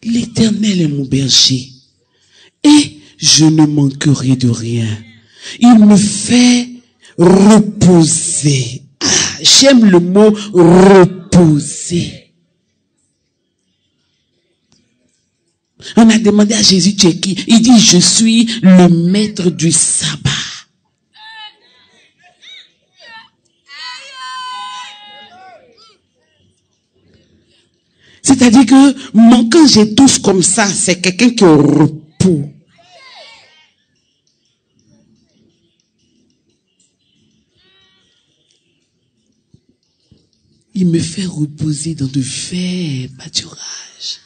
L'Éternel est mon berger et je ne manquerai de rien. Il me fait reposer. Ah, j'aime le mot reposer. On a demandé à Jésus, tu es qui? Il dit, je suis le maître du sabbat. C'est-à-dire que quand j'ai tous comme ça, c'est quelqu'un qui est au repos. Il me fait reposer dans de verts pâturages.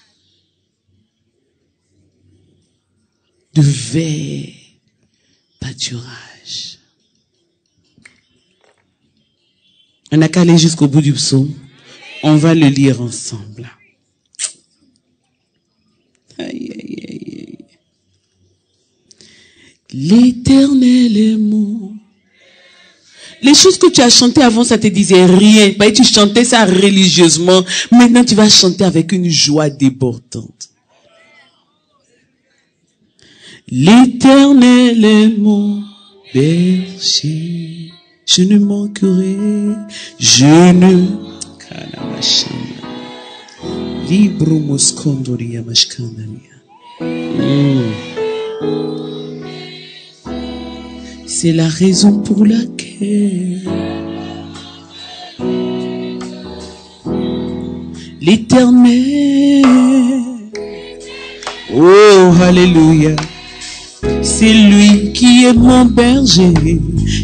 De verts pâturages. On n'a qu'à aller jusqu'au bout du psaume. On va le lire ensemble. Aïe, aïe, aïe, aïe. L'Éternel est mon. Les choses que tu as chantées avant, ça te disait rien. Bah, tu chantais ça religieusement. Maintenant, tu vas chanter avec une joie débordante. L'Éternel est mon berger. Je ne manquerai. Je ne. Libro moscondoria mashkandalia. C'est la raison pour laquelle l'Éternel, oh alléluia, c'est lui qui est mon berger.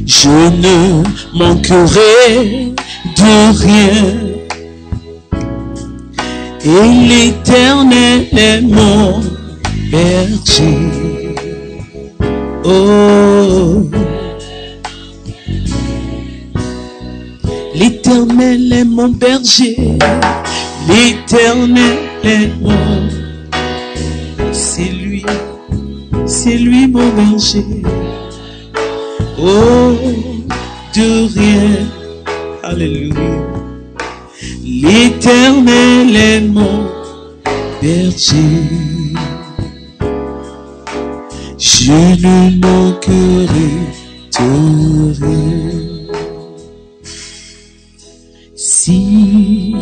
Je ne manquerai de rien. Et l'Éternel est mon berger. Oh, l'Éternel est mon berger. L'Éternel est mon. C'est lui mon berger. Oh, de rien. Alléluia. L'Éternel est mon berger. Je ne manquerai de rien. Si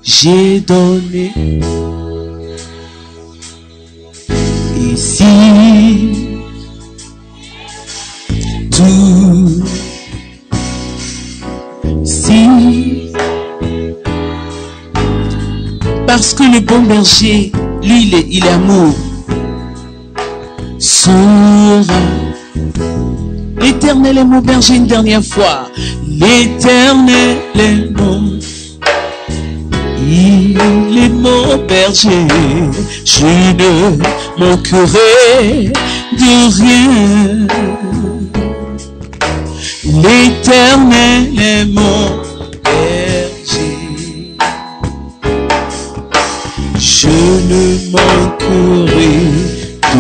j'ai donné et si tout, si parce que le bon berger, lui, il est amour. L'Éternel est mon berger une dernière fois. L'Éternel est mon. Il est mon berger. Je ne manquerai de rien. L'Éternel est mon berger. Je ne manquerai de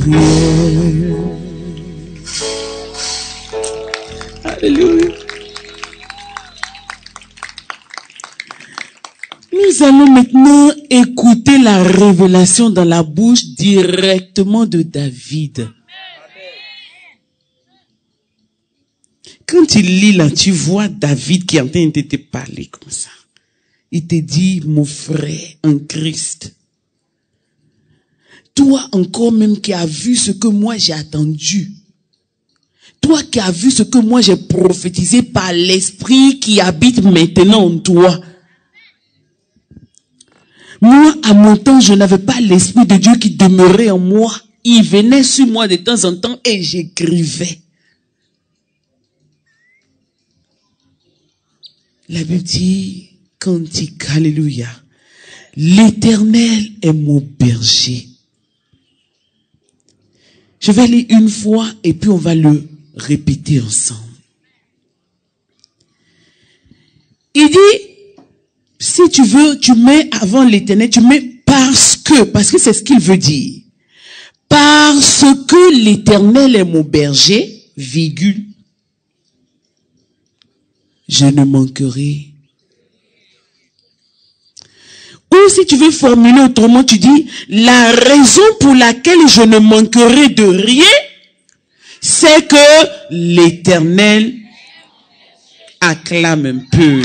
rien. Alléluia. Nous allons maintenant écouter la révélation dans la bouche directement de David. Quand tu lis là, tu vois David qui est en train de te parler comme ça. Il te dit, mon frère en Christ, toi encore même qui as vu ce que moi j'ai attendu, toi qui as vu ce que moi j'ai prophétisé par l'esprit qui habite maintenant en toi. Moi, à mon temps, je n'avais pas l'esprit de Dieu qui demeurait en moi. Il venait sur moi de temps en temps et j'écrivais. La Bible dit, cantique, alléluia, l'Éternel est mon berger. Je vais lire une fois et puis on va le répéter ensemble. Il dit, si tu veux, tu mets avant l'Éternel, tu mets parce que c'est ce qu'il veut dire. Parce que l'Éternel est mon berger, virgule, je ne manquerai. Ou Ou si tu veux formuler autrement, tu dis, la raison pour laquelle je ne manquerai de rien, c'est que l'Éternel acclame un peu.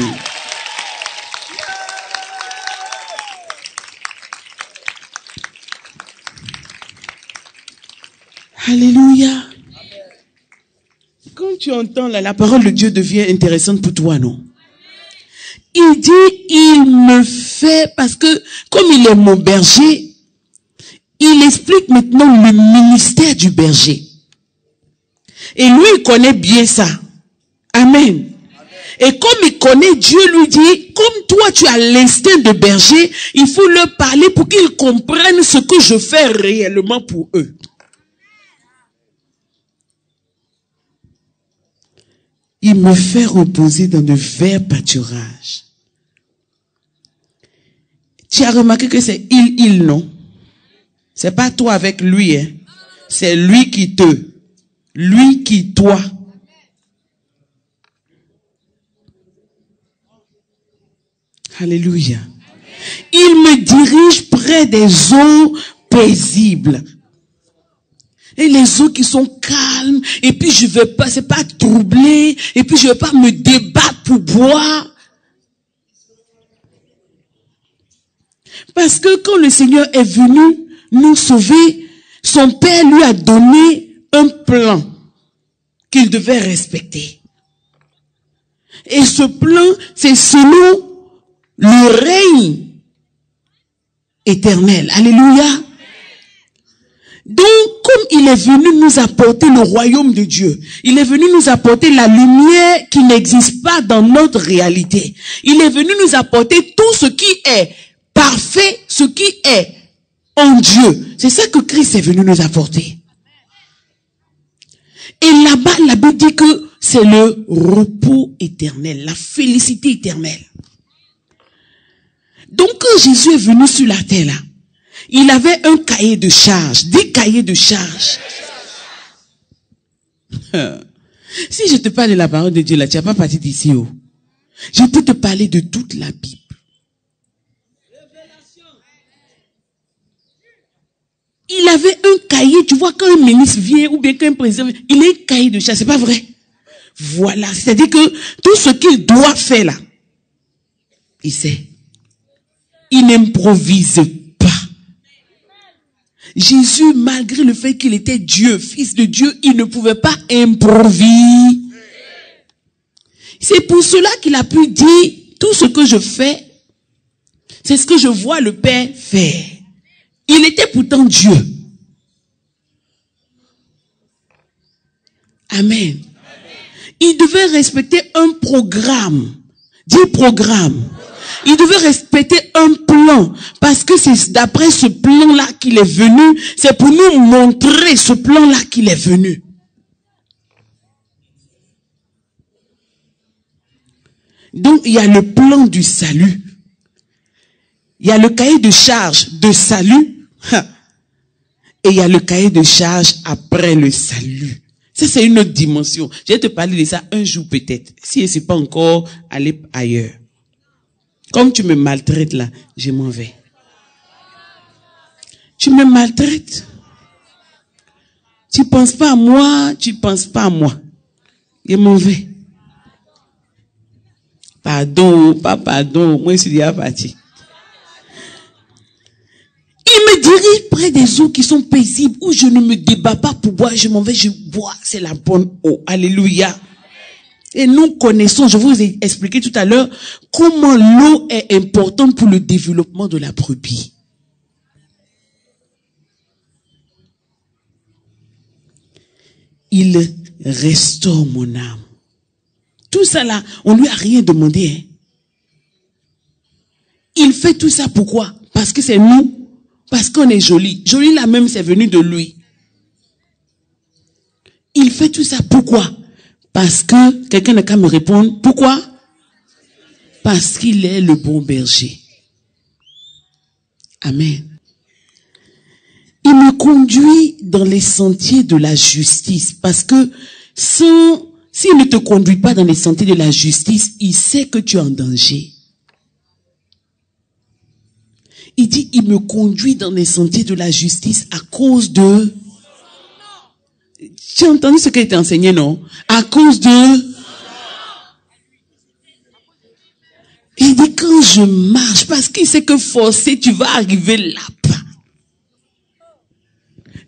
Alléluia. Quand tu entends là, la parole de Dieu devient intéressante pour toi, non? Il dit, il me fait, parce que comme il est mon berger, il explique maintenant le ministère du berger. Et lui, il connaît bien ça. Amen. Et comme il connaît, Dieu lui dit, comme toi tu as l'instinct de berger, il faut leur parler pour qu'ils comprennent ce que je fais réellement pour eux. Il me fait reposer dans de verts pâturages. Tu as remarqué que c'est il, non? C'est pas toi avec lui, hein? C'est lui qui toi. Alléluia. Il me dirige près des eaux paisibles. Et les eaux qui sont calmes, et puis je veux pas, c'est pas troublé, et puis je veux pas me débattre pour boire. Parce que quand le Seigneur est venu nous sauver, son Père lui a donné un plan qu'il devait respecter. Et ce plan, c'est selon le règne éternel. Alléluia. Donc, comme il est venu nous apporter le royaume de Dieu, il est venu nous apporter la lumière qui n'existe pas dans notre réalité. Il est venu nous apporter tout ce qui est parfait, ce qui est en Dieu. C'est ça que Christ est venu nous apporter. Et là-bas, la Bible dit que c'est le repos éternel, la félicité éternelle. Donc, quand Jésus est venu sur la terre, là, il avait un cahier de charges, des cahiers de charges. Si je te parle de la parole de Dieu, là, tu n'as pas parti d'ici, oh. Je peux te parler de toute la Bible. Il avait un cahier, tu vois, quand un ministre vient, ou bien quand un président vient, il a un cahier de charges, c'est pas vrai? Voilà, c'est-à-dire que tout ce qu'il doit faire là, il sait. Il n'improvise pas. Jésus, malgré le fait qu'il était Dieu, fils de Dieu, il ne pouvait pas improviser. C'est pour cela qu'il a pu dire, tout ce que je fais, c'est ce que je vois le Père faire. Il était pourtant Dieu. Amen. Il devait respecter un programme. Dis programme. Il devait respecter un plan. Parce que c'est d'après ce plan-là qu'il est venu. C'est pour nous montrer ce plan-là qu'il est venu. Donc, il y a le plan du salut. Il y a le cahier de charge de salut. Et il y a le cahier de charge après le salut. Ça, c'est une autre dimension. Je vais te parler de ça un jour peut-être. Si je ne sais pas encore aller ailleurs. Comme tu me maltraites là, je m'en vais. Tu me maltraites. Tu penses pas à moi, tu penses pas à moi. Je m'en vais. Pardon, pas pardon, moi je suis déjà parti. Il me dirige près des eaux qui sont paisibles, où je ne me débat pas pour boire, je m'en vais, je bois, c'est la bonne eau. Alléluia. Et nous connaissons, je vous ai expliqué tout à l'heure, comment l'eau est importante pour le développement de la brebis. Il restaure mon âme. Tout ça là, on lui a rien demandé. Hein. Il fait tout ça pourquoi? Parce que c'est nous. Parce qu'on est joli. Joli là même, c'est venu de lui. Il fait tout ça pourquoi? Parce que, quelqu'un n'a qu'à me répondre, pourquoi? Parce qu'il est le bon berger. Amen. Il me conduit dans les sentiers de la justice. Parce que, s'il ne te conduit pas dans les sentiers de la justice, il sait que tu es en danger. Il dit, il me conduit dans les sentiers de la justice à cause de... Tu as entendu ce qui a été enseigné, non? À cause de... Il dit, quand je marche, parce qu'il sait que forcé, tu vas arriver là-bas.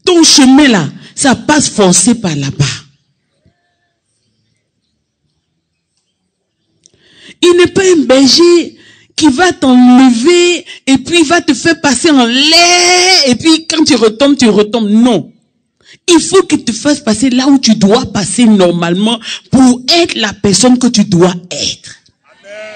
Ton chemin là, ça passe forcé par là-bas. Il n'est pas un berger qui va t'enlever et puis il va te faire passer en l'air et puis quand tu retombes, tu retombes. Non. Il faut qu'il te fasse passer là où tu dois passer normalement pour être la personne que tu dois être. Amen.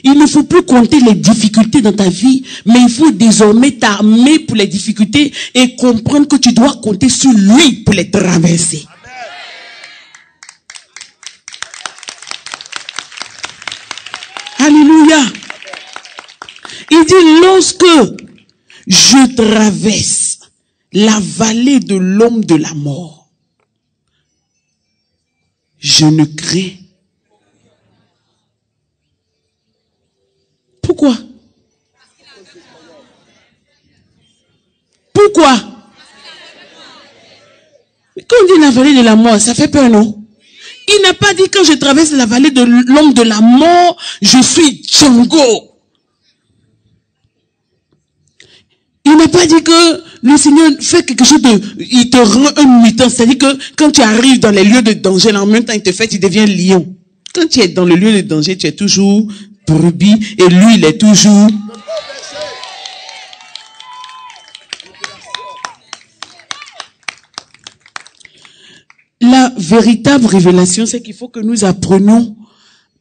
Il ne faut plus compter les difficultés dans ta vie, mais il faut désormais t'armer pour les difficultés et comprendre que tu dois compter sur lui pour les traverser. Alléluia. Il dit, lorsque je traverse la vallée de l'homme de la mort, je ne crains. Pourquoi? Pourquoi? Quand on dit la vallée de la mort, ça fait peur, non? Il n'a pas dit quand je traverse la vallée de l'homme de la mort, je suis Django. Il n'a pas dit que le Seigneur fait quelque chose de... Il te rend un mutant. C'est-à-dire que quand tu arrives dans les lieux de danger, en même temps il te fait, tu deviens lion. Quand tu es dans le lieu de danger, tu es toujours brebis et lui, il est toujours... La véritable révélation, c'est qu'il faut que nous apprenions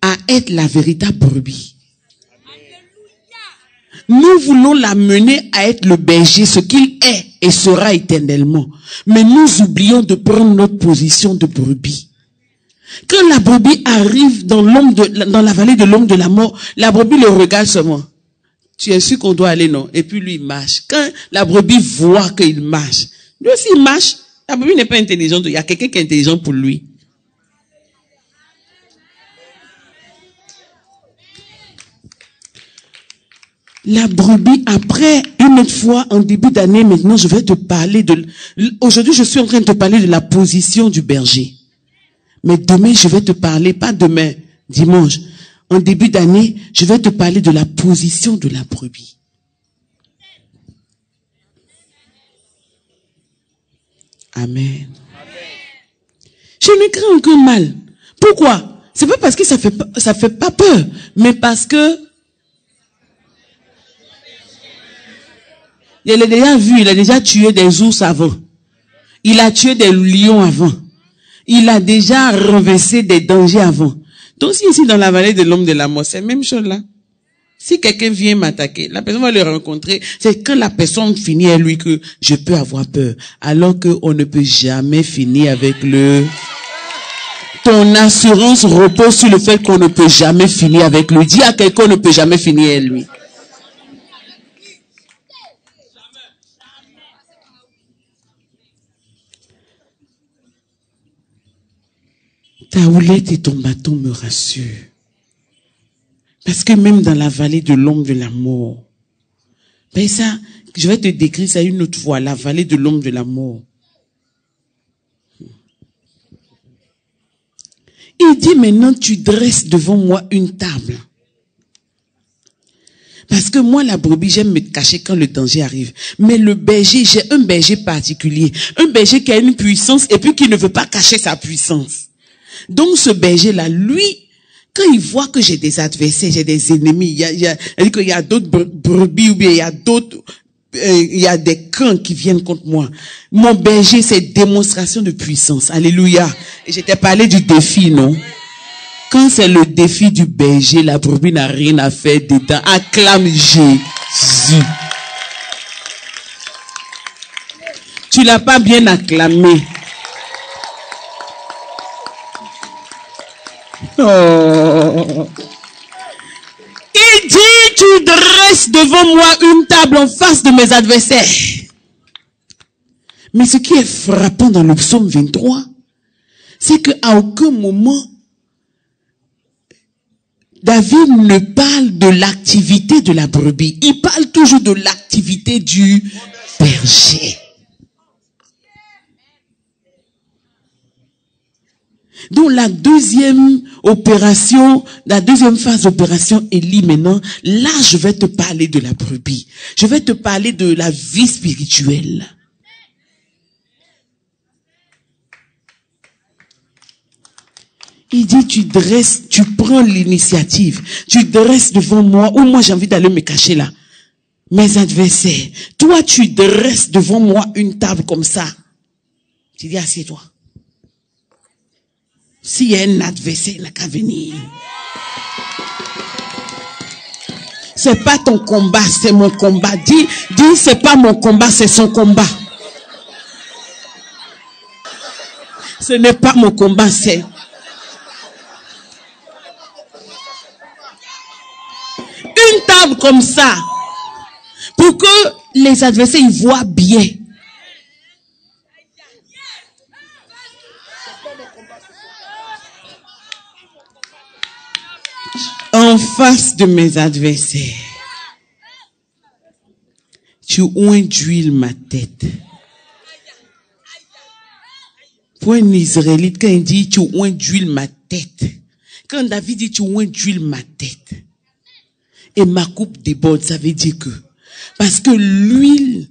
à être la véritable brebis. Nous voulons l'amener à être le berger, ce qu'il est et sera éternellement. Mais nous oublions de prendre notre position de brebis. Quand la brebis arrive dans la vallée de l'homme de la mort, la brebis le regarde seulement. Tu es sûr qu'on doit aller, non? Et puis lui, il marche. Quand la brebis voit qu'il marche, lui aussi, il marche. La brebis n'est pas intelligente. Il y a quelqu'un qui est intelligent pour lui. La brebis, après, une autre fois, en début d'année, maintenant, je vais te parler de... Aujourd'hui, je suis en train de te parler de la position du berger. Mais demain, je vais te parler, pas demain, dimanche. En début d'année, je vais te parler de la position de la brebis. Amen. Je ne crains aucun mal. Pourquoi? C'est pas parce que ça fait pas peur, mais parce que il a déjà vu, il a déjà tué des ours avant. Il a tué des lions avant. Il a déjà renversé des dangers avant. Donc si ici dans la vallée de l'homme de la mort, c'est la même chose là. Si quelqu'un vient m'attaquer, la personne va le rencontrer. C'est quand la personne finit avec lui que je peux avoir peur. Alors qu'on ne peut jamais finir avec le... Ton assurance repose sur le fait qu'on ne peut jamais finir avec lui. Dis à quelqu'un qu'on ne peut jamais finir avec lui. Ta houlette et ton bâton me rassurent. Parce que même dans la vallée de l'homme de la mort, ben ça, je vais te décrire ça une autre fois, la vallée de l'homme de la mort. Il dit maintenant, tu dresses devant moi une table. Parce que moi, la brebis, j'aime me cacher quand le danger arrive. Mais le berger, j'ai un berger particulier. Un berger qui a une puissance et puis qui ne veut pas cacher sa puissance. Donc ce berger-là, lui, quand il voit que j'ai des adversaires, j'ai des ennemis, il y a d'autres brebis ou bien il y a des camps qui viennent contre moi. Mon berger, c'est démonstration de puissance. Alléluia. Et je t'ai parlé du défi, non? Quand c'est le défi du berger, la brebis n'a rien à faire dedans. Acclame Jésus. Tu l'as pas bien acclamé. Oh. Il dit, tu dresses devant moi une table en face de mes adversaires. Mais ce qui est frappant dans le psaume 23, c'est qu'à aucun moment, David ne parle de l'activité de la brebis. Il parle toujours de l'activité du berger. Donc la deuxième phase d'opération Élie maintenant, là je vais te parler de la brebis. Je vais te parler de la vie spirituelle. Il dit, tu prends l'initiative, tu dresses devant moi, ou moi j'ai envie d'aller me cacher là. Mes adversaires, toi tu dresses devant moi une table comme ça. Tu dis, assieds-toi. S'il y a un adversaire, il n'a qu'à venir. C'est pas ton combat, c'est mon combat. Dis, c'est pas mon combat, c'est son combat. Ce n'est pas mon combat, c'est... Une table comme ça, pour que les adversaires ils voient bien. En face de mes adversaires, tu induis ma tête. Pour un Israélite, quand il dit tu induis ma tête, quand David dit tu induis ma tête, et ma coupe déborde, ça veut dire que, parce que l'huile,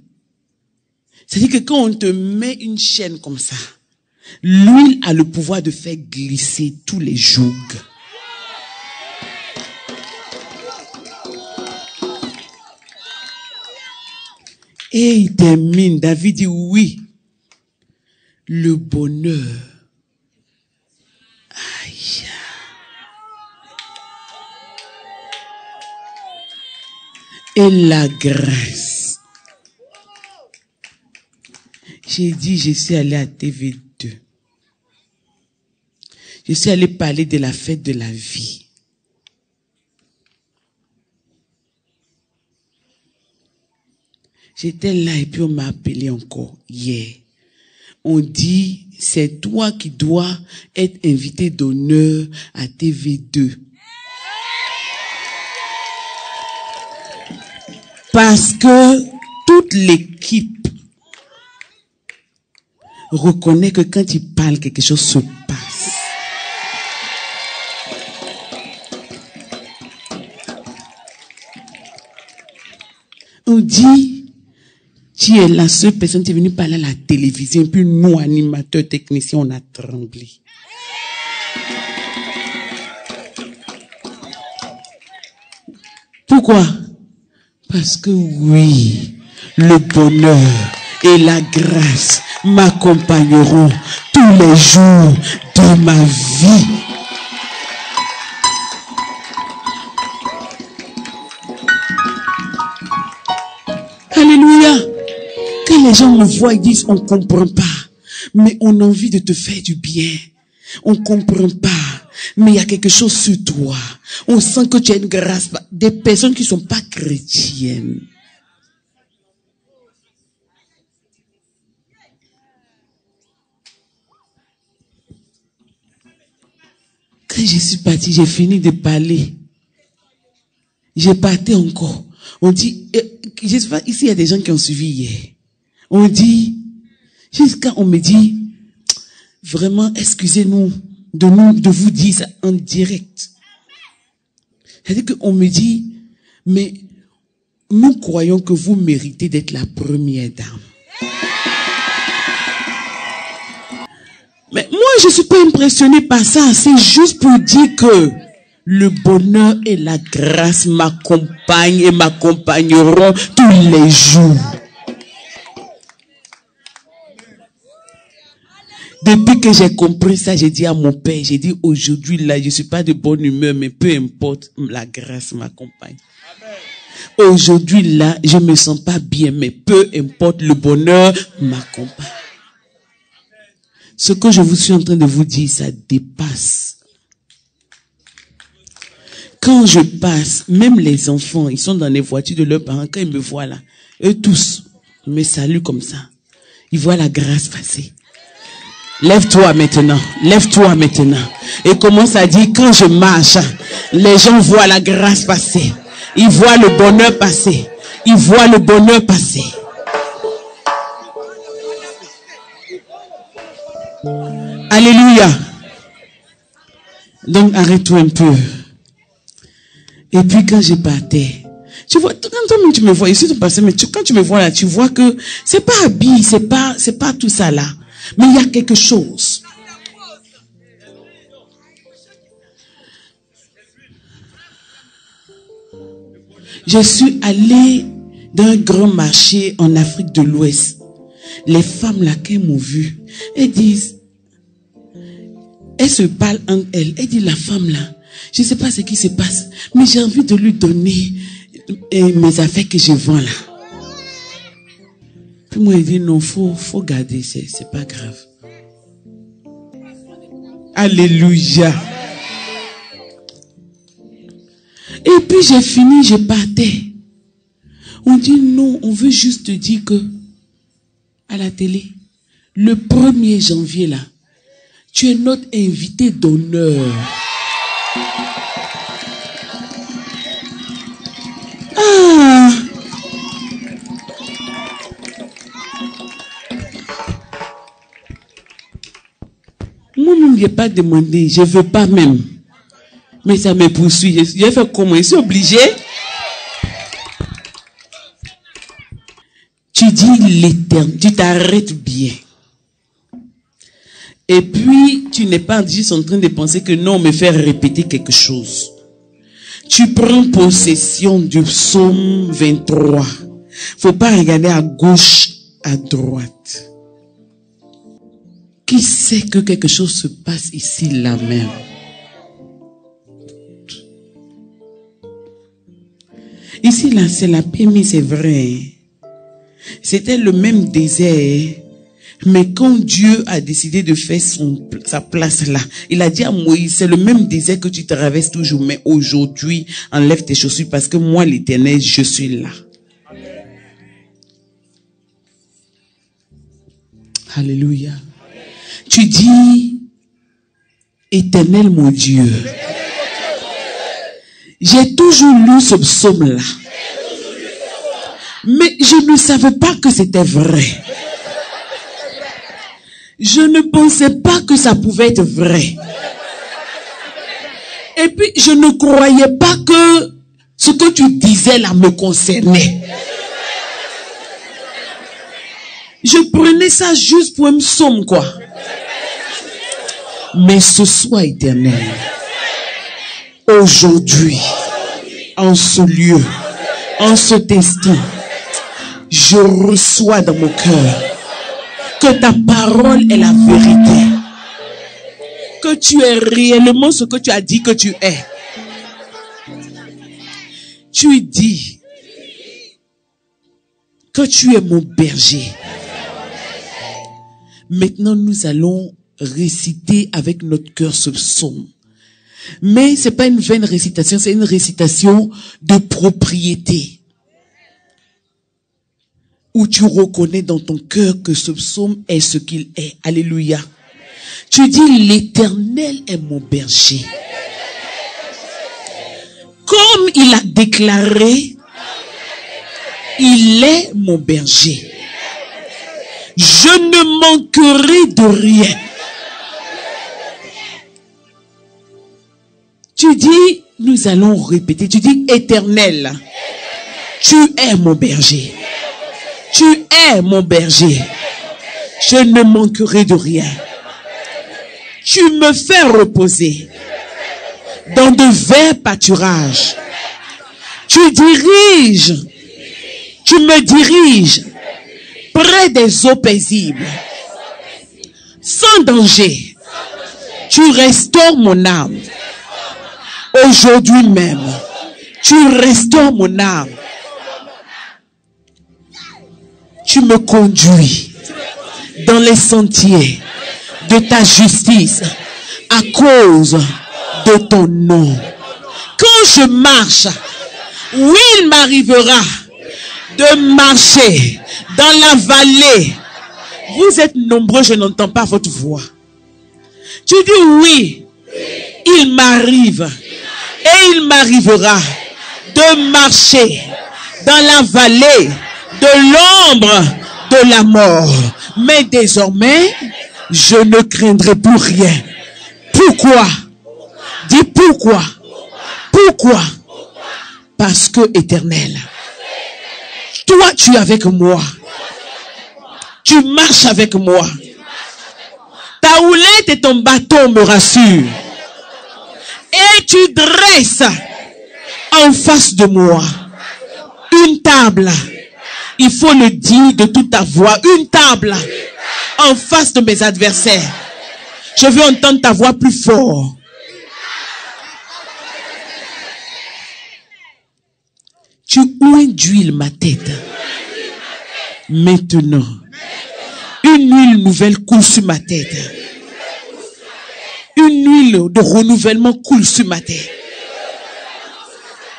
c'est-à-dire que quand on te met une chaîne comme ça, l'huile a le pouvoir de faire glisser tous les jougs. Et il termine, David dit oui, le bonheur. Aïe. Et la grâce. J'ai dit, je suis allé à TV2. Je suis allé parler de la fête de la vie. J'étais là et puis on m'a appelé encore hier. On dit, c'est toi qui dois être invité d'honneur à TV2. Parce que toute l'équipe reconnaît que quand il parle, quelque chose se passe. On dit, tu es la seule personne qui est venue parler à la télévision, et puis nous, animateurs, techniciens, on a tremblé. Pourquoi? Parce que oui, le bonheur et la grâce m'accompagneront tous les jours de ma vie. Alléluia. Quand les gens me voient, ils disent, on ne comprend pas, mais on a envie de te faire du bien. On ne comprend pas, mais il y a quelque chose sur toi. On sent que tu as une grâce. Des personnes qui ne sont pas chrétiennes. Quand je suis parti, j'ai fini de parler. J'ai parti encore. On dit, je sais pas, ici il y a des gens qui ont suivi hier. On dit, jusqu'à on me dit, vraiment, excusez-nous de vous dire ça en direct. C'est-à-dire qu'on me dit, mais nous croyons que vous méritez d'être la première dame. Mais moi, je ne suis pas impressionné par ça. C'est juste pour dire que le bonheur et la grâce m'accompagnent et m'accompagneront tous les jours. Depuis que j'ai compris ça, j'ai dit à mon père, j'ai dit aujourd'hui là, je ne suis pas de bonne humeur, mais peu importe, la grâce m'accompagne. Aujourd'hui là, je ne me sens pas bien, mais peu importe, le bonheur m'accompagne. Ce que je vous suis en train de vous dire, ça dépasse. Quand je passe, même les enfants, ils sont dans les voitures de leurs parents, quand ils me voient là, eux tous, ils me saluent comme ça. Ils voient la grâce passer. Lève-toi maintenant, lève-toi maintenant. Et commence à dire, quand je marche, Les gens voient la grâce passer. Ils voient le bonheur passer. Ils voient le bonheur passer. Alléluia. Donc arrête-toi un peu. Et puis quand je partais, tu vois, quand toi-même tu me vois, ici tu passais, mais quand tu me vois là, tu vois que c'est pas habillé, c'est pas tout ça là. Mais il y a quelque chose. Je suis allé dans un grand marché en Afrique de l'Ouest. Les femmes là qui m'ont vu, elles disent, elles se parlent entre elles. Elles disent, la femme là, je ne sais pas ce qui se passe, mais j'ai envie de lui donner mes affaires que je vends là. Puis moi, je dis, non, faut garder, c'est pas grave. Alléluia. Et puis j'ai fini, je partais. On dit non, on veut juste te dire que à la télé, le 1er janvier là, tu es notre invité d'honneur. Ah! Moi-même, je n'ai pas demandé, je ne veux pas même. Mais ça me poursuit. J'ai fait comment? Je suis obligé. Tu dis l'éternel, tu t'arrêtes bien. Et puis, tu n'es pas juste en train de penser que non, me faire répéter quelque chose. Tu prends possession du psaume 23. Faut pas regarder à gauche, à droite. Qui sait que quelque chose se passe ici, là même? Ici, là, c'est la paix, mais c'est vrai. C'était le même désert. Mais quand Dieu a décidé de faire sa place là, il a dit à Moïse, c'est le même désert que tu traverses toujours, mais aujourd'hui, enlève tes chaussures parce que moi, l'Éternel, je suis là. Alléluia. Tu dis, Éternel mon Dieu, j'ai toujours lu ce psaume-là. Mais je ne savais pas que c'était vrai. Je ne pensais pas que ça pouvait être vrai. Et puis, je ne croyais pas que ce que tu disais là me concernait. Je prenais ça juste pour un psaume, quoi. Mais ce soir, Éternel, aujourd'hui, en ce lieu, en cet instant, je reçois dans mon cœur que ta parole est la vérité. Que tu es réellement ce que tu as dit que tu es. Tu dis que tu es mon berger. Maintenant, nous allons réciter avec notre cœur ce psaume. Mais c'est pas une vaine récitation, c'est une récitation de propriété. Où tu reconnais dans ton cœur que ce psaume est ce qu'il est. Alléluia. Tu dis, l'Éternel est mon berger. Comme il a déclaré, il est mon berger. Je ne manquerai de rien. Tu dis, nous allons répéter, tu dis, Éternel, tu es mon berger. Tu es mon berger. Je ne manquerai de rien. Tu me fais reposer dans de verts pâturages. Tu me diriges près des eaux paisibles. Sans danger. Tu restaures mon âme. Aujourd'hui même, tu restaures mon âme. Tu me conduis dans les sentiers de ta justice à cause de ton nom. Quand je marche, oui, il m'arrivera de marcher dans la vallée. Vous êtes nombreux, je n'entends pas votre voix. Tu dis oui, il m'arrive Et il m'arrivera de marcher dans la vallée de l'ombre de la mort. Mais désormais, je ne craindrai plus rien. Pourquoi? Dis pourquoi? Pourquoi? Parce que Éternel, toi tu es avec moi. Tu marches avec moi. Ta houlette et ton bâton me rassurent. Et tu dresses en face de moi une table. Il faut le dire de toute ta voix. Une table en face de mes adversaires. Je veux entendre ta voix plus fort. Tu induis ma tête. Maintenant, une huile nouvelle coule sur ma tête. Une huile de renouvellement coule sur ma tête.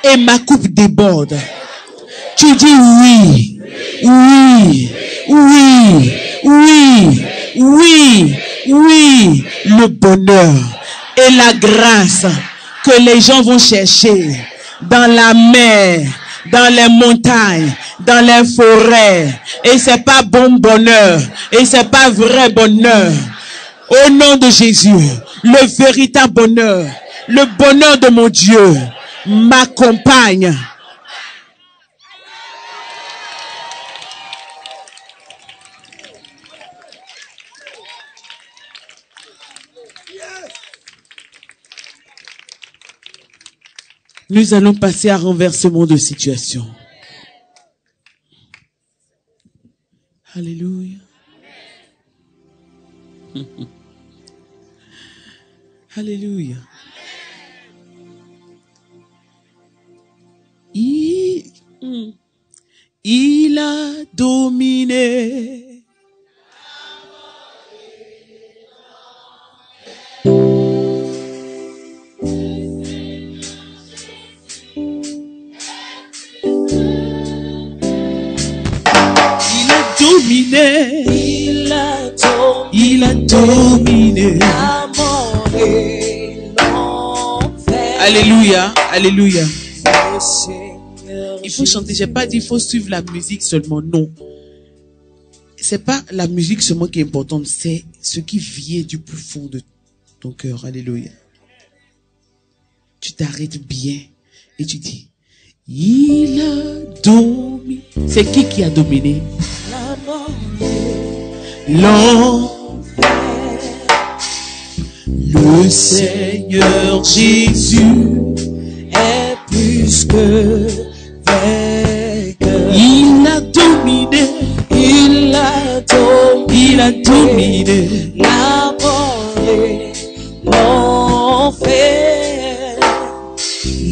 Et ma coupe déborde. Tu dis oui, oui, oui, oui, oui, oui. Le bonheur et la grâce que les gens vont chercher dans la mer, dans les montagnes, dans les forêts. Et c'est pas bon bonheur. Et c'est pas vrai bonheur. Au nom de Jésus, le véritable bonheur, le bonheur de mon Dieu m'accompagne. Nous allons passer à renversement de situation. Alléluia. Alléluia. Il a dominé. Il a dominé. Alléluia, alléluia. Il faut chanter. J'ai pas dit il faut suivre la musique seulement. Non. C'est pas la musique seulement qui est importante. C'est ce qui vient du plus fond de ton cœur. Alléluia. Tu t'arrêtes bien et tu dis il a dominé. C'est qui a dominé? L'enfer. Le Seigneur Jésus est plus que vainqueur. Il a dominé. Il a dominé. La mort et l'enfer.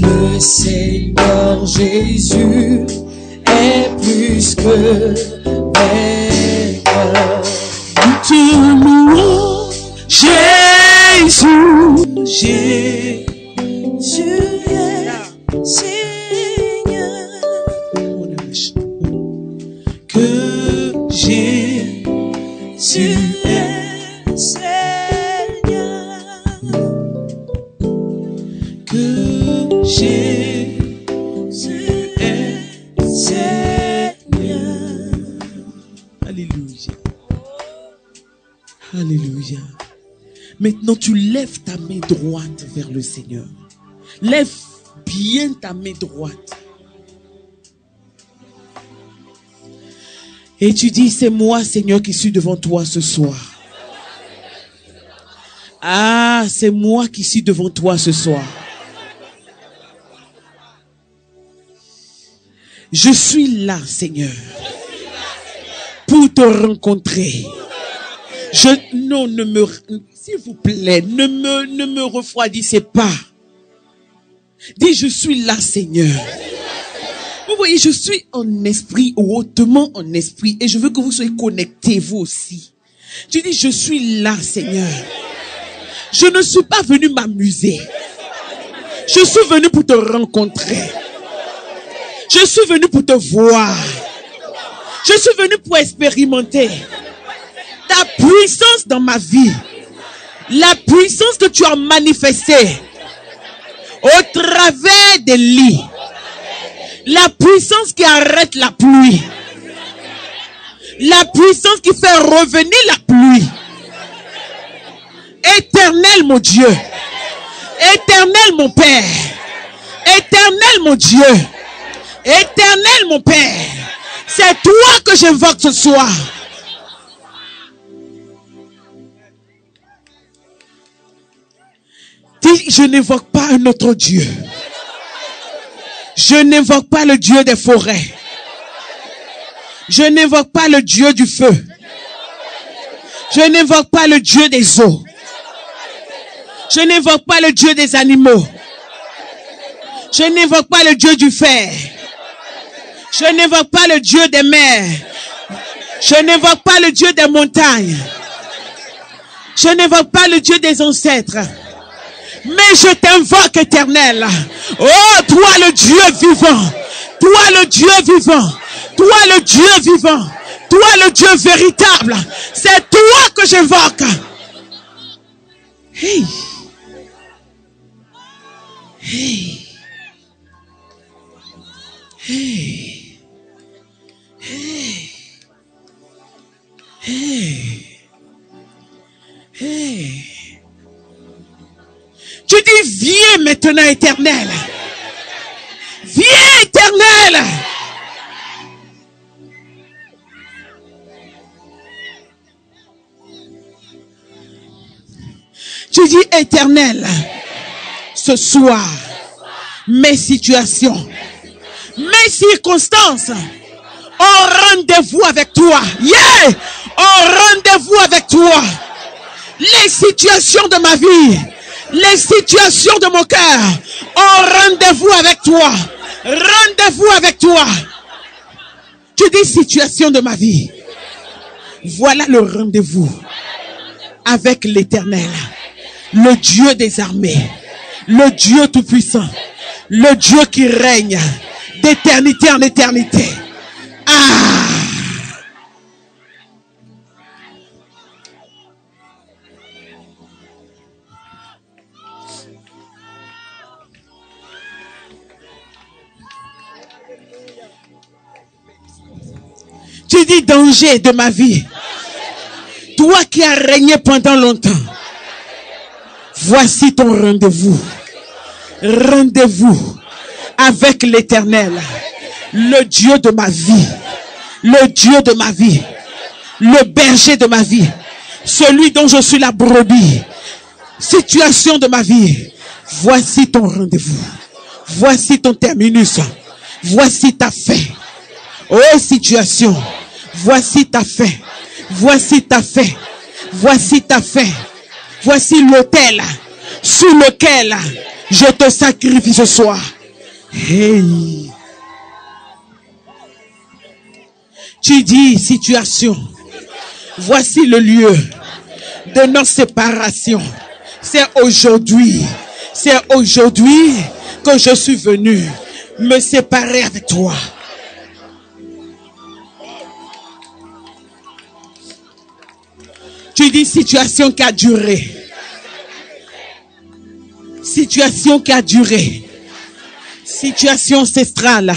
Le Seigneur Jésus est plus que vainqueur. Nous te louons, Jésus. Jésus est Seigneur. Que Jésus est Seigneur. Que Jésus est Seigneur. Alléluia. Alléluia. Maintenant, tu lèves ta main droite vers le Seigneur. Lève bien ta main droite. Et tu dis, c'est moi, Seigneur, qui suis devant toi ce soir. Ah, c'est moi qui suis devant toi ce soir. Je suis là, Seigneur, pour te rencontrer. Non, s'il vous plaît, ne me refroidissez pas. Dis, je suis là, Seigneur. Vous voyez, je suis en esprit, hautement en esprit, et je veux que vous soyez connectés, vous aussi. Tu dis, je suis là, Seigneur. Je ne suis pas venu m'amuser. Je suis venu pour te rencontrer. Je suis venu pour te voir. Je suis venu pour expérimenter ta puissance dans ma vie. La puissance que tu as manifestée Au travers des lits. La puissance qui arrête la pluie. La puissance qui fait revenir la pluie. Éternel mon Dieu. Éternel mon Père. Éternel mon Dieu. Éternel mon Père. C'est toi que j'invoque ce soir. Dis, je n'invoque pas un autre Dieu. Je n'invoque pas le Dieu des forêts. Je n'invoque pas le Dieu du feu. Je n'invoque pas le Dieu des eaux. Je n'invoque pas le Dieu des animaux. Je n'invoque pas le Dieu du fer. Je n'invoque pas le Dieu des mers. Je n'invoque pas le Dieu des montagnes. Je n'invoque pas le Dieu des ancêtres. Mais je t'invoque, Éternel. Oh, toi le Dieu vivant. Toi le Dieu vivant. Toi le Dieu vivant. Toi le Dieu véritable. C'est toi que j'invoque. Hey. Hey. Hey. Hey. Hey. Hey. Tu dis, viens maintenant, Éternel. Viens, Éternel. Tu dis, Éternel, ce soir, mes situations, mes circonstances, ont rendez-vous avec toi. Yeah! Ont rendez-vous avec toi. Les situations de ma vie, les situations de mon cœur, ont rendez-vous avec toi. Rendez-vous avec toi. Tu dis, situation de ma vie. Voilà le rendez-vous avec l'Éternel. Le Dieu des armées, le Dieu tout-puissant, le Dieu qui règne d'éternité en éternité. Ah! Tu dis danger de ma vie. Toi qui as régné pendant longtemps. Voici ton rendez-vous. Rendez-vous avec l'Éternel. Le Dieu de ma vie. Le Dieu de ma vie. Le berger de ma vie. Celui dont je suis la brebis. Situation de ma vie. Voici ton rendez-vous. Voici ton terminus. Voici ta fin. Oh situation. Voici ta fin. Voici ta fin. Voici ta fin. Voici l'autel sur lequel je te sacrifie ce soir. Hey. Tu dis, situation, voici le lieu de notre séparation. C'est aujourd'hui que je suis venu me séparer avec toi. Tu dis situation qui a duré. Situation qui a duré. Situation ancestrale.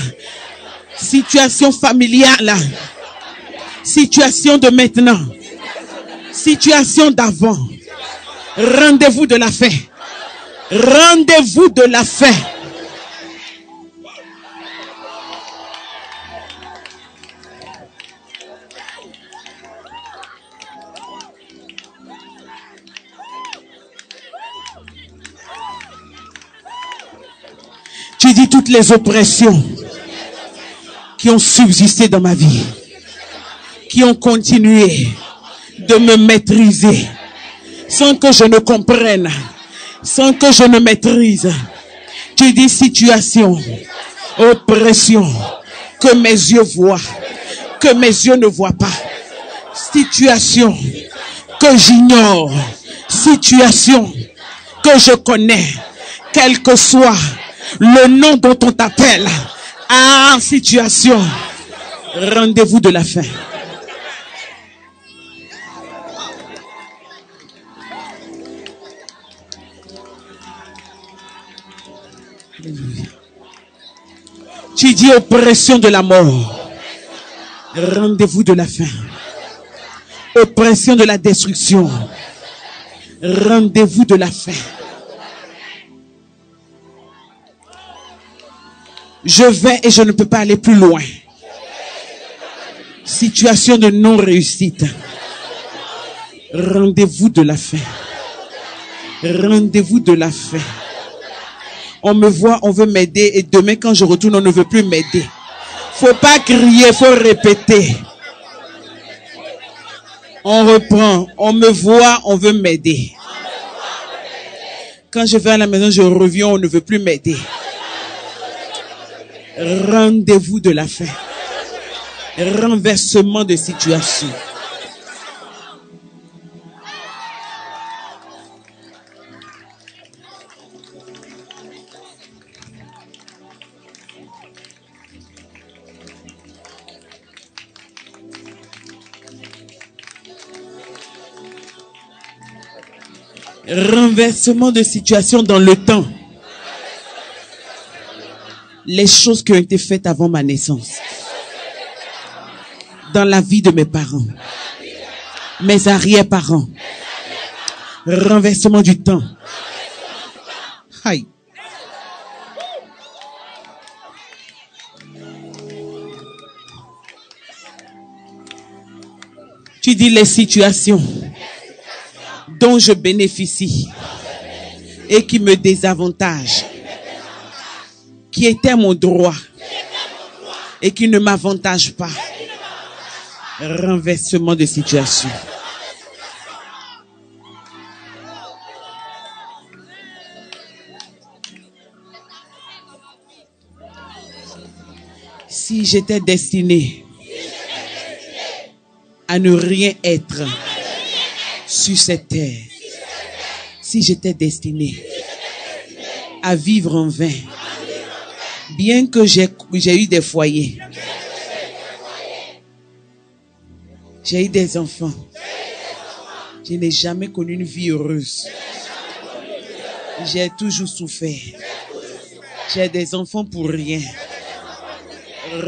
Situation familiale. Situation de maintenant. Situation d'avant. Rendez-vous de la fin. Rendez-vous de la fin. Tu dis toutes les oppressions qui ont subsisté dans ma vie, qui ont continué de me maîtriser sans que je ne comprenne, sans que je ne maîtrise. Tu dis situation, oppression, que mes yeux voient, que mes yeux ne voient pas. Situation que j'ignore, situation que je connais, quel que soit le nom dont on t'appelle. Ah, situation. Rendez-vous de la fin. Alléluia. Tu dis oppression de la mort. Rendez-vous de la faim. Oppression de la destruction. Rendez-vous de la faim. Je vais et je ne peux pas aller plus loin. Situation de non-réussite. Rendez-vous de la faim. Rendez-vous de la faim. On me voit, on veut m'aider et demain quand je retourne, on ne veut plus m'aider. Faut pas crier, faut répéter. On reprend, on me voit, on veut m'aider. Quand je vais à la maison, je reviens, on ne veut plus m'aider. Rendez-vous de la faim. Renversement de situation. Renversement de situation dans le temps. Les choses qui ont été faites avant ma naissance. Dans la vie de mes parents. Mes arrière-parents. Renversement du temps. Aïe. Tu dis les situations dont je bénéficie et qui me désavantagent, qui étaient mon droit et qui ne m'avantagent pas. Renversement de situation. Si j'étais destiné à ne rien être sur cette terre, si j'étais destiné à vivre en vain, bien que j'ai eu des foyers, j'ai eu des enfants, je n'ai jamais connu une vie heureuse. J'ai toujours souffert. J'ai des enfants pour rien.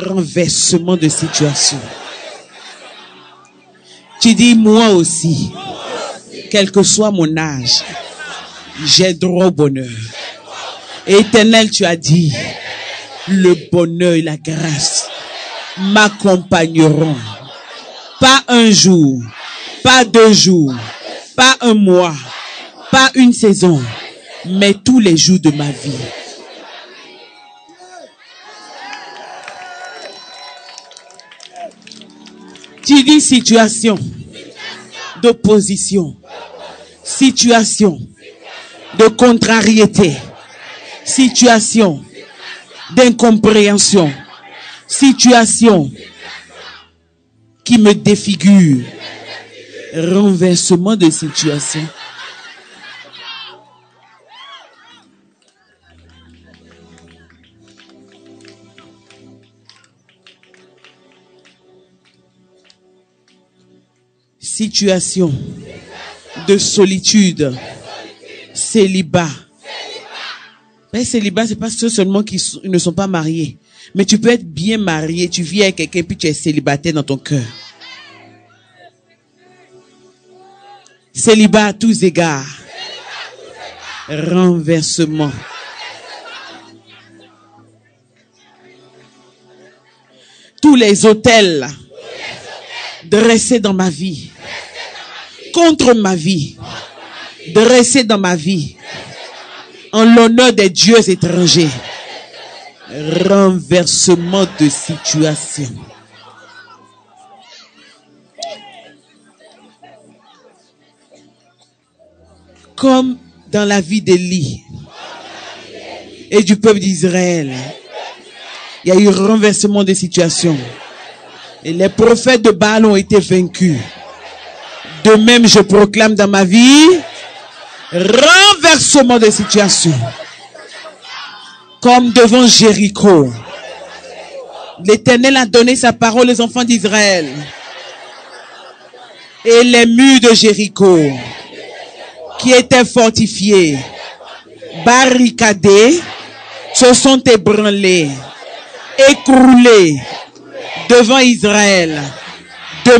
Renversement de situation. Tu dis moi aussi, quel que soit mon âge, j'ai droit au bonheur. Éternel, tu as dit, le bonheur et la grâce m'accompagneront. Pas un jour, pas 2 jours, pas un mois, pas une saison, mais tous les jours de ma vie. Tu dis situation d'opposition, situation de contrariété, situation d'incompréhension, situation qui me défigure, renversement de situation. Situation de solitude, célibat. Mais célibat, c'est pas ceux seulement qui ne sont pas mariés. Mais tu peux être bien marié, tu vis avec quelqu'un puis tu es célibataire dans ton cœur. Célibat à tous égards. Renversement. Tous les autels dressés dans ma vie, contre ma vie, dressés dans ma vie, en l'honneur des dieux étrangers. Renversement de situation. Comme dans la vie d'Élie et du peuple d'Israël, il y a eu renversement de situation. Et les prophètes de Baal ont été vaincus. De même, je proclame dans ma vie, renversement de situation. Comme devant Jéricho. L'Éternel a donné sa parole aux enfants d'Israël. Et les murs de Jéricho, qui étaient fortifiés, barricadés, se sont ébranlés, écroulés devant Israël. De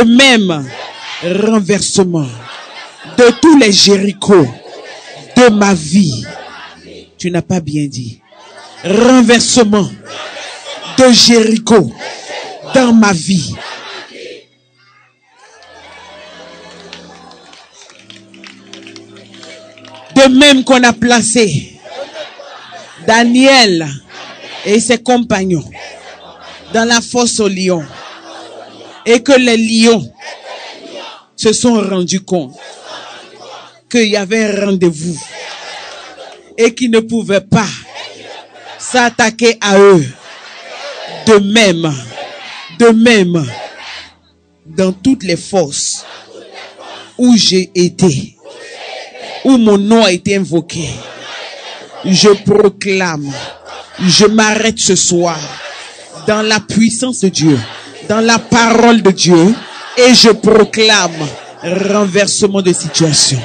même, renversement de tous les Jérichos de ma vie. Tu n'as pas bien dit. Renversement de Jéricho dans ma vie. De même qu'on a placé Daniel et ses compagnons dans la fosse aux lions et que les lions se sont rendus compte qu'il y avait un rendez-vous et qu'ils ne pouvaient pas s'attaquer à eux. De même, dans toutes les fosses où j'ai été, où mon nom a été invoqué, je proclame, je m'arrête ce soir dans la puissance de Dieu, dans la parole de Dieu, et je proclame renversement de situation.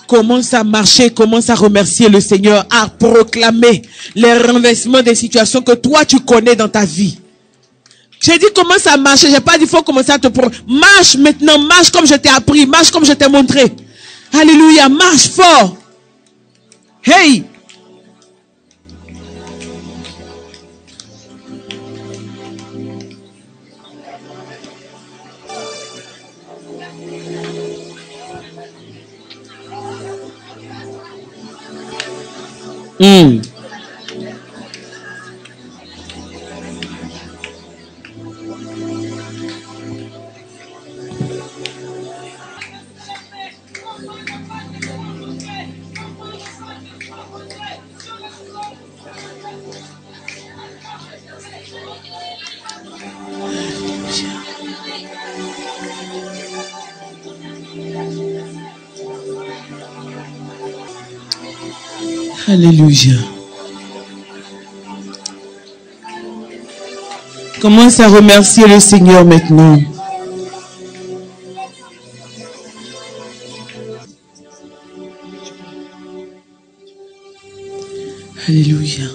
Commence à marcher, commence à remercier le Seigneur, à proclamer les renversements des situations que toi tu connais dans ta vie. J'ai dit commence à marcher, j'ai pas dit faut commencer à te prendre. Marche maintenant, marche comme je t'ai appris, marche comme je t'ai montré. Alléluia, marche fort. Hey! Alléluia. Commence à remercier le Seigneur maintenant. Alléluia.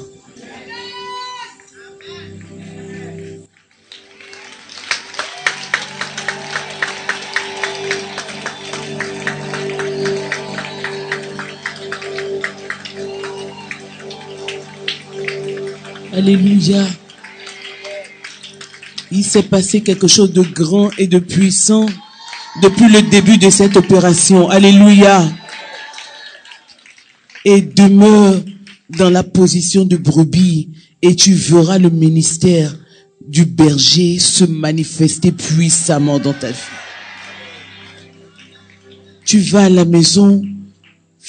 Alléluia. Il s'est passé quelque chose de grand et de puissant depuis le début de cette opération. Alléluia. Et demeure dans la position de brebis et tu verras le ministère du berger se manifester puissamment dans ta vie. Tu vas à la maison,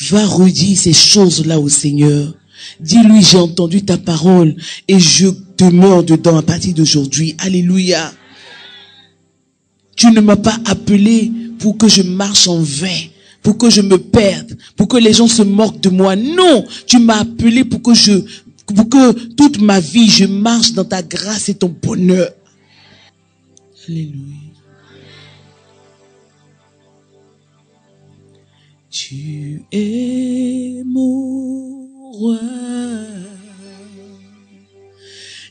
va redire ces choses-là au Seigneur. Dis-lui, j'ai entendu ta parole et je demeure dedans à partir d'aujourd'hui. Alléluia. Tu ne m'as pas appelé pour que je marche en vain, pour que je me perde, pour que les gens se moquent de moi. Non, tu m'as appelé pour que toute ma vie je marche dans ta grâce et ton bonheur. Alléluia. Tu es mon roi,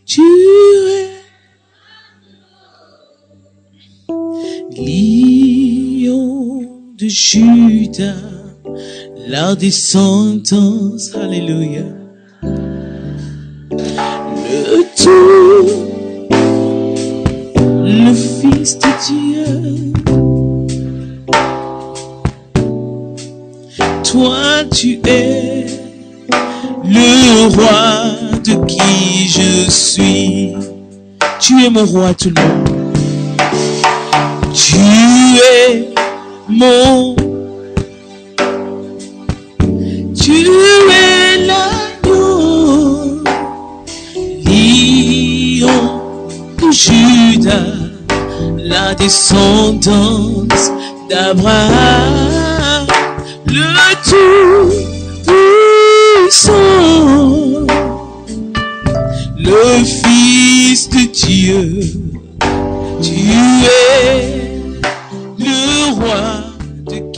tu es lion de Juda, la descendance, alléluia, le tout, le Fils de Dieu. Toi tu es le roi de qui je suis. Tu es mon roi tout le monde. Tu es mon. Tu es l'agneau, lion de Juda, la descendance d'Abraham, le tout puissant, le Fils de Dieu. Tu es roi de